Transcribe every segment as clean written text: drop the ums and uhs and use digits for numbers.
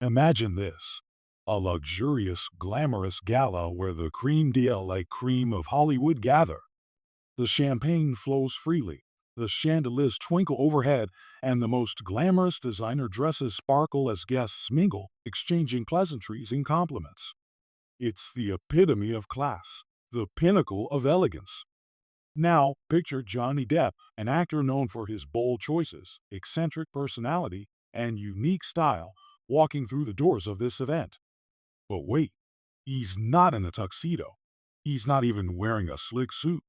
Imagine this: a luxurious, glamorous gala where the creme de la creme of Hollywood gather. The champagne flows freely, the chandeliers twinkle overhead, and the most glamorous designer dresses sparkle as guests mingle, exchanging pleasantries and compliments. It's the epitome of class, the pinnacle of elegance. Now, picture Johnny Depp, an actor known for his bold choices, eccentric personality, and unique style, walking through the doors of this event. But wait, he's not in a tuxedo. He's not even wearing a slick suit.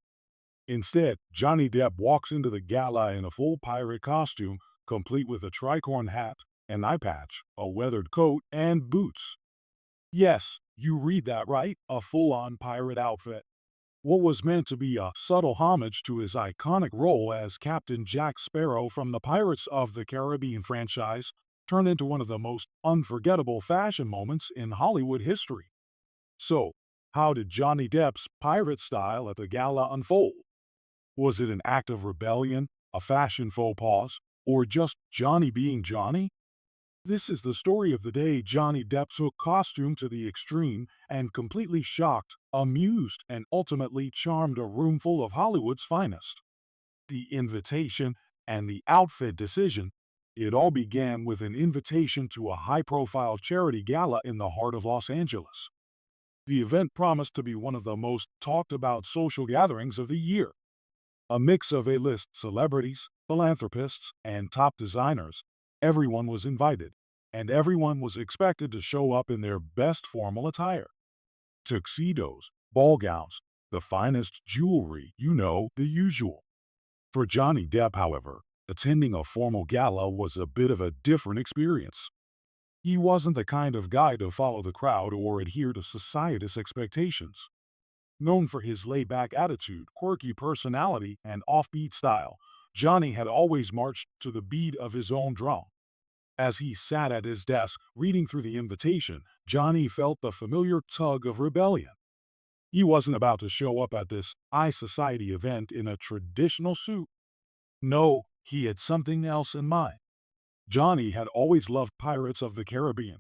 Instead, Johnny Depp walks into the gala in a full pirate costume, complete with a tricorn hat, an eye patch, a weathered coat, and boots. Yes, you read that right, a full-on pirate outfit. What was meant to be a subtle homage to his iconic role as Captain Jack Sparrow from the Pirates of the Caribbean franchise turned into one of the most unforgettable fashion moments in Hollywood history. So, how did Johnny Depp's pirate style at the gala unfold? Was it an act of rebellion, a fashion faux pas, or just Johnny being Johnny? This is the story of the day Johnny Depp took costume to the extreme and completely shocked, amused, and ultimately charmed a room full of Hollywood's finest. The invitation and the outfit decision. It all began with an invitation to a high-profile charity gala in the heart of Los Angeles. The event promised to be one of the most talked-about social gatherings of the year. A mix of A-list celebrities, philanthropists, and top designers. Everyone was invited, and everyone was expected to show up in their best formal attire. Tuxedos, ball gowns, the finest jewelry, the usual. For Johnny Depp, however, attending a formal gala was a bit of a different experience. He wasn't the kind of guy to follow the crowd or adhere to society's expectations. Known for his laid-back attitude, quirky personality, and offbeat style, Johnny had always marched to the beat of his own drum. As he sat at his desk reading through the invitation, Johnny felt the familiar tug of rebellion. He wasn't about to show up at this high society event in a traditional suit. No, he had something else in mind. Johnny had always loved Pirates of the Caribbean.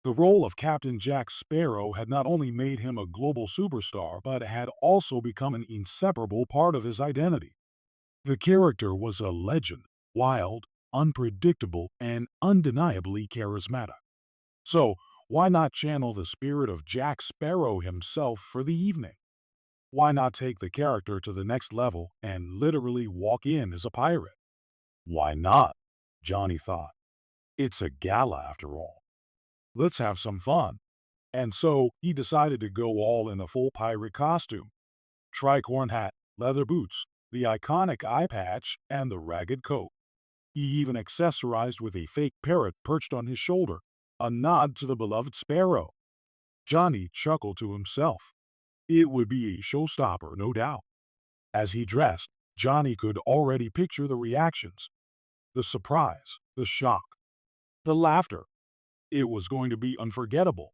The role of Captain Jack Sparrow had not only made him a global superstar, but had also become an inseparable part of his identity. The character was a legend, wild, unpredictable, and undeniably charismatic. So, why not channel the spirit of Jack Sparrow himself for the evening? Why not take the character to the next level and literally walk in as a pirate? Why not? Johnny thought. It's a gala after all. Let's have some fun. And so he decided to go all in a full pirate costume. Tricorn hat, leather boots, the iconic eye patch, and the ragged coat. He even accessorized with a fake parrot perched on his shoulder, a nod to the beloved Sparrow. Johnny chuckled to himself. It would be a showstopper, no doubt. As he dressed, Johnny could already picture the reactions. The surprise, the shock, the laughter. It was going to be unforgettable.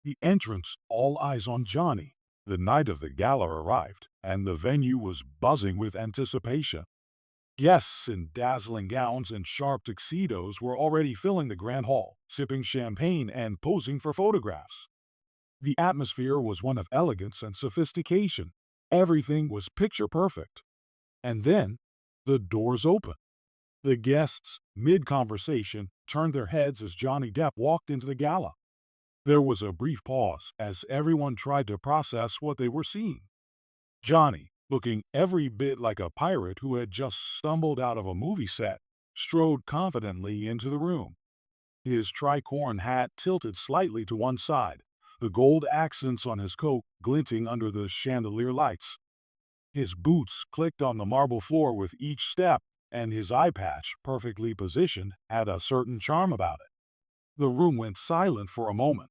The entrance, all eyes on Johnny. The night of the gala arrived, and the venue was buzzing with anticipation. Guests in dazzling gowns and sharp tuxedos were already filling the grand hall, sipping champagne and posing for photographs. The atmosphere was one of elegance and sophistication. Everything was picture perfect. And then, the doors opened. The guests, mid-conversation, turned their heads as Johnny Depp walked into the gala. There was a brief pause as everyone tried to process what they were seeing. Johnny, looking every bit like a pirate who had just stumbled out of a movie set, strode confidently into the room. His tricorn hat tilted slightly to one side, the gold accents on his coat glinting under the chandelier lights. His boots clicked on the marble floor with each step, and his eye patch, perfectly positioned, had a certain charm about it. The room went silent for a moment.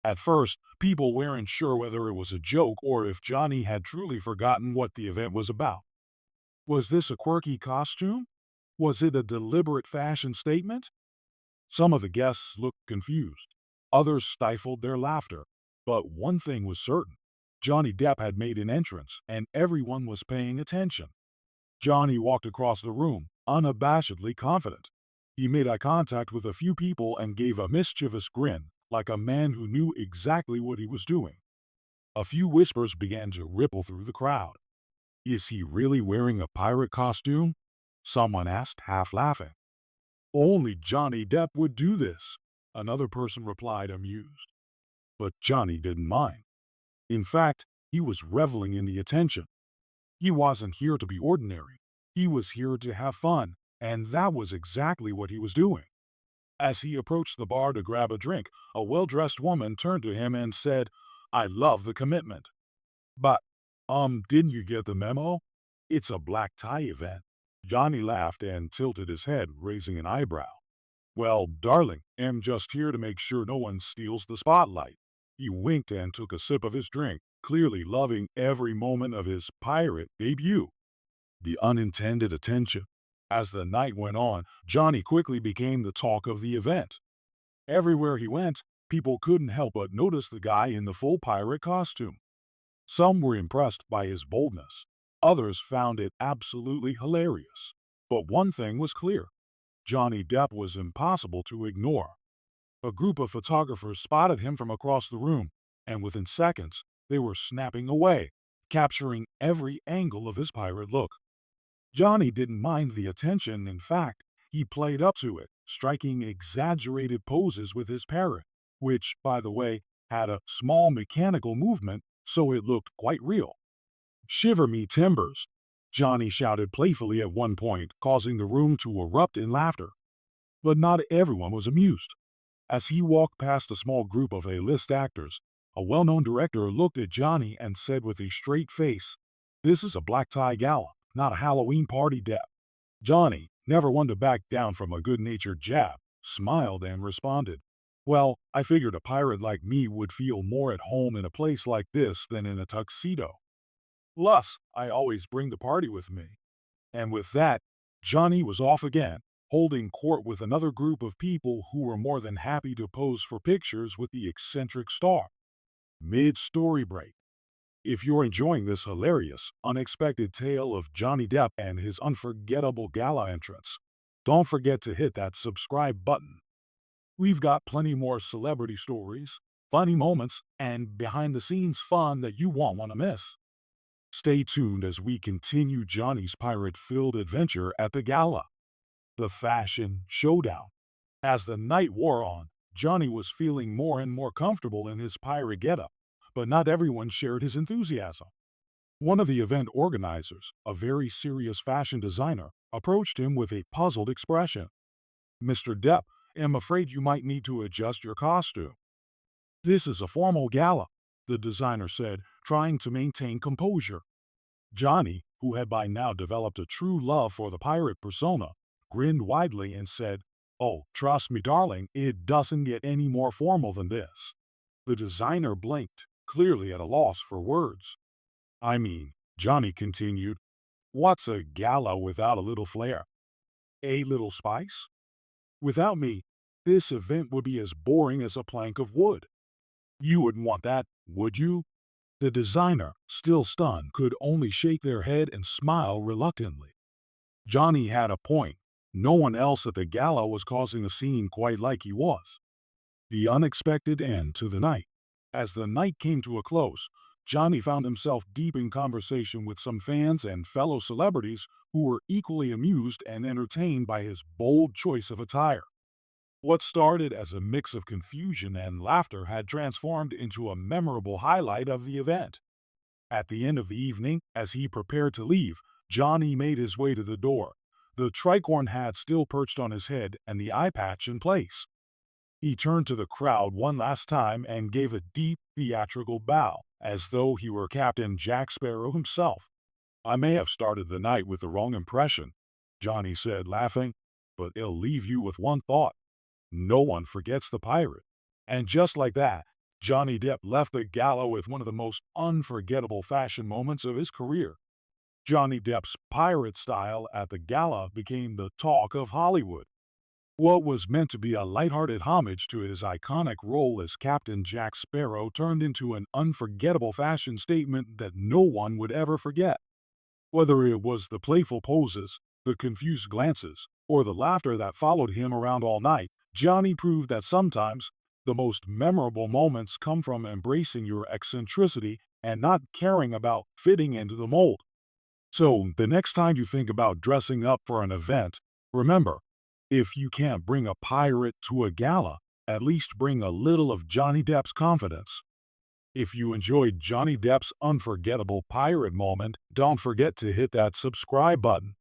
At first, people weren't sure whether it was a joke or if Johnny had truly forgotten what the event was about. Was this a quirky costume? Was it a deliberate fashion statement? Some of the guests looked confused. Others stifled their laughter. But one thing was certain. Johnny Depp had made an entrance, and everyone was paying attention. Johnny walked across the room, unabashedly confident. He made eye contact with a few people and gave a mischievous grin, like a man who knew exactly what he was doing. A few whispers began to ripple through the crowd. Is he really wearing a pirate costume? Someone asked, half laughing. Only Johnny Depp would do this, another person replied, amused. But Johnny didn't mind. In fact, he was reveling in the attention. He wasn't here to be ordinary. He was here to have fun, and that was exactly what he was doing. As he approached the bar to grab a drink, a well-dressed woman turned to him and said, I love the commitment. But, didn't you get the memo? It's a black tie event. Johnny laughed and tilted his head, raising an eyebrow. Well, darling, I'm just here to make sure no one steals the spotlight. He winked and took a sip of his drink, clearly loving every moment of his pirate debut. The unintended attention. As the night went on, Johnny quickly became the talk of the event. Everywhere he went, people couldn't help but notice the guy in the full pirate costume. Some were impressed by his boldness. Others found it absolutely hilarious. But one thing was clear. Johnny Depp was impossible to ignore. A group of photographers spotted him from across the room, and within seconds, they were snapping away, capturing every angle of his pirate look. Johnny didn't mind the attention. In fact, he played up to it, striking exaggerated poses with his parrot, which, by the way, had a small mechanical movement, so it looked quite real. Shiver me timbers! Johnny shouted playfully at one point, causing the room to erupt in laughter. But not everyone was amused. As he walked past a small group of A-list actors, a well-known director looked at Johnny and said with a straight face, This is a black tie gala, not a Halloween party, Depp. Johnny, never one to back down from a good-natured jab, smiled and responded, Well, I figured a pirate like me would feel more at home in a place like this than in a tuxedo. Plus, I always bring the party with me. And with that, Johnny was off again, holding court with another group of people who were more than happy to pose for pictures with the eccentric star. Mid-story break. If you're enjoying this hilarious, unexpected tale of Johnny Depp and his unforgettable gala entrance, don't forget to hit that subscribe button. We've got plenty more celebrity stories, funny moments, and behind-the-scenes fun that you won't want to miss. Stay tuned as we continue Johnny's pirate-filled adventure at the gala. The fashion showdown. As the night wore on, Johnny was feeling more and more comfortable in his pirate getup, but not everyone shared his enthusiasm. One of the event organizers, a very serious fashion designer, approached him with a puzzled expression. Mr. Depp, I'm afraid you might need to adjust your costume. This is a formal gala, the designer said, trying to maintain composure. Johnny, who had by now developed a true love for the pirate persona, grinned widely and said, Oh, trust me, darling, it doesn't get any more formal than this. The designer blinked, clearly at a loss for words. I mean, Johnny continued, what's a gala without a little flair? A little spice? Without me, this event would be as boring as a plank of wood. You wouldn't want that, would you? The designer, still stunned, could only shake their head and smile reluctantly. Johnny had a point. No one else at the gala was causing a scene quite like he was. The unexpected end to the night. As the night came to a close, Johnny found himself deep in conversation with some fans and fellow celebrities who were equally amused and entertained by his bold choice of attire. What started as a mix of confusion and laughter had transformed into a memorable highlight of the event. At the end of the evening, as he prepared to leave, Johnny made his way to the door, the tricorn hat still perched on his head and the eye patch in place. He turned to the crowd one last time and gave a deep, theatrical bow, as though he were Captain Jack Sparrow himself. I may have started the night with the wrong impression, Johnny said, laughing, but it'll leave you with one thought. No one forgets the pirate. And just like that, Johnny Depp left the gala with one of the most unforgettable fashion moments of his career. Johnny Depp's pirate style at the gala became the talk of Hollywood. What was meant to be a lighthearted homage to his iconic role as Captain Jack Sparrow turned into an unforgettable fashion statement that no one would ever forget. Whether it was the playful poses, The confused glances, or the laughter that followed him around all night, Johnny proved that sometimes the most memorable moments come from embracing your eccentricity and not caring about fitting into the mold. So, the next time you think about dressing up for an event, remember, if you can't bring a pirate to a gala, at least bring a little of Johnny Depp's confidence. If you enjoyed Johnny Depp's unforgettable pirate moment, don't forget to hit that subscribe button.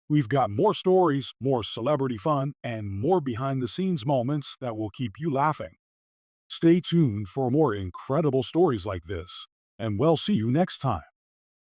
We've got more stories, more celebrity fun, and more behind the scenes moments that will keep you laughing. Stay tuned for more incredible stories like this, and we'll see you next time.